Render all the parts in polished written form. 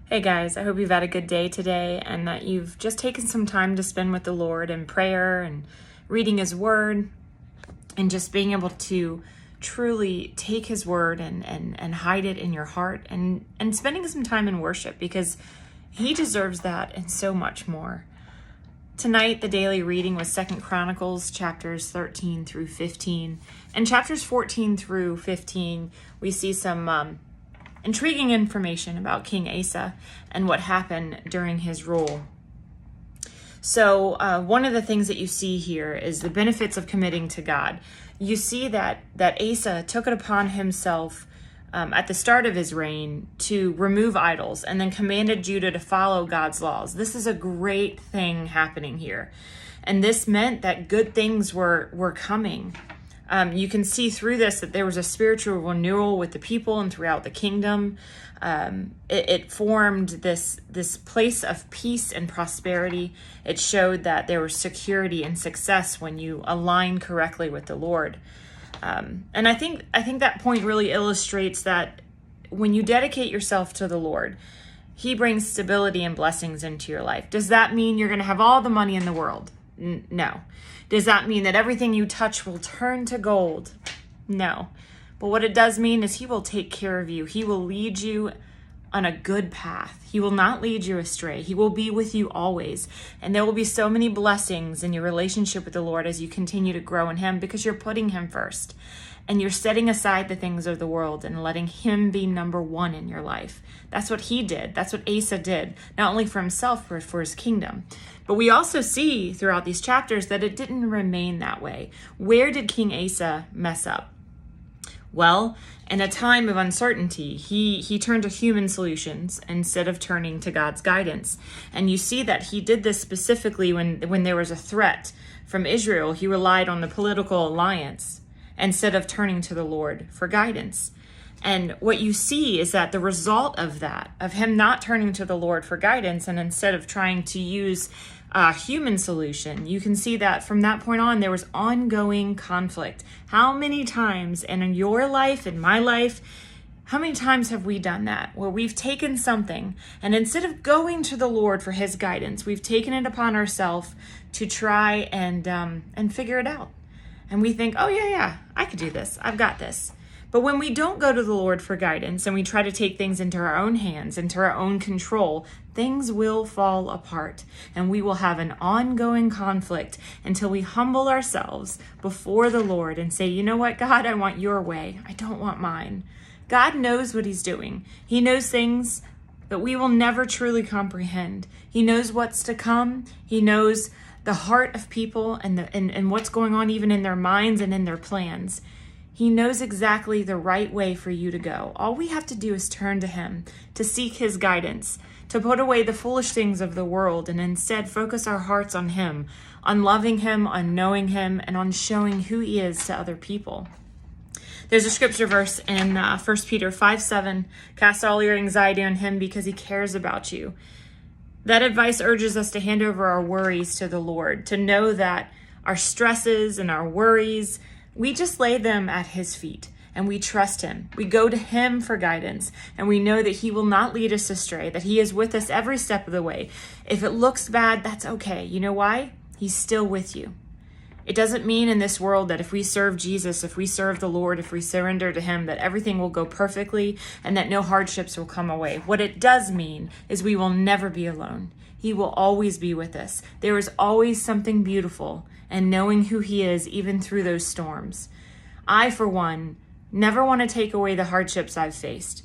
Hey guys, I hope you've had a good day today and that you've just taken some time to spend with the Lord in prayer and reading His Word and just being able to truly take His Word and hide it in your heart and spending some time in worship because He deserves that and so much more. Tonight, the daily reading was 2 Chronicles chapters 13 through 15. And chapters 14 through 15, we see some intriguing information about King Asa and what happened during his rule. So one of the things that you see here is the benefits of committing to God. You see that Asa took it upon himself at the start of his reign to remove idols and then commanded Judah to follow God's laws. This is a great thing happening here. And this meant that good things were coming. You can see through this that there was a spiritual renewal with the people and throughout the kingdom. It formed this place of peace and prosperity. It showed that there was security and success when you align correctly with the Lord. And I think that point really illustrates that when you dedicate yourself to the Lord, He brings stability and blessings into your life. Does that mean you're going to have all the money in the world? No. Does that mean that everything you touch will turn to gold? No. But what it does mean is He will take care of you. He will lead you on a good path. He will not lead you astray. He will be with you always. And there will be so many blessings in your relationship with the Lord as you continue to grow in Him because you're putting Him first. And you're setting aside the things of the world and letting Him be number one in your life. That's what he did. That's what Asa did, not only for himself, but for his kingdom. But we also see throughout these chapters that it didn't remain that way. Where did King Asa mess up? Well, in a time of uncertainty, he turned to human solutions instead of turning to God's guidance. And you see that he did this specifically when there was a threat from Israel. He relied on the political alliance instead of turning to the Lord for guidance. And what you see is that the result of that, of him not turning to the Lord for guidance and instead of trying to use a human solution, you can see that from that point on, there was ongoing conflict. How many times in your life, in my life, how many times have we done that where we've taken something and instead of going to the Lord for His guidance, we've taken it upon ourselves to try and figure it out. And we think, oh yeah, I could do this. I've got this. But when we don't go to the Lord for guidance and we try to take things into our own hands, into our own control, things will fall apart and we will have an ongoing conflict until we humble ourselves before the Lord and say, you know what, God, I want your way. I don't want mine. God knows what He's doing. He knows things that we will never truly comprehend. He knows what's to come. He knows the heart of people and what's going on even in their minds and in their plans. He knows exactly the right way for you to go. All we have to do is turn to Him, to seek His guidance, to put away the foolish things of the world and instead focus our hearts on Him, on loving Him, on knowing Him, and on showing who He is to other people. There's a scripture verse in 1 Peter 5:7, cast all your anxiety on Him because He cares about you. That advice urges us to hand over our worries to the Lord, to know that our stresses and our worries, we just lay them at His feet and we trust Him. We go to Him for guidance and we know that He will not lead us astray, that He is with us every step of the way. If it looks bad, that's okay. You know why? He's still with you. It doesn't mean in this world that if we serve Jesus, if we serve the Lord, if we surrender to Him, that everything will go perfectly and that no hardships will come away. What it does mean is we will never be alone. He will always be with us. There is always something beautiful in knowing who He is, even through those storms. I, for one, never want to take away the hardships I've faced.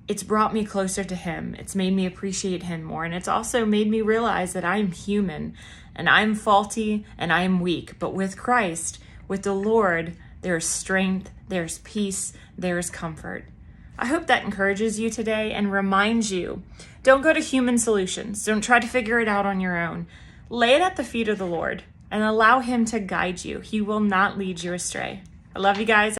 It's brought me closer to Him. It's made me appreciate Him more. And it's also made me realize that I'm human and I'm faulty and I'm weak. But with Christ, with the Lord, there's strength, there's peace, there's comfort. I hope that encourages you today and reminds you, don't go to human solutions. Don't try to figure it out on your own. Lay it at the feet of the Lord and allow Him to guide you. He will not lead you astray. I love you guys.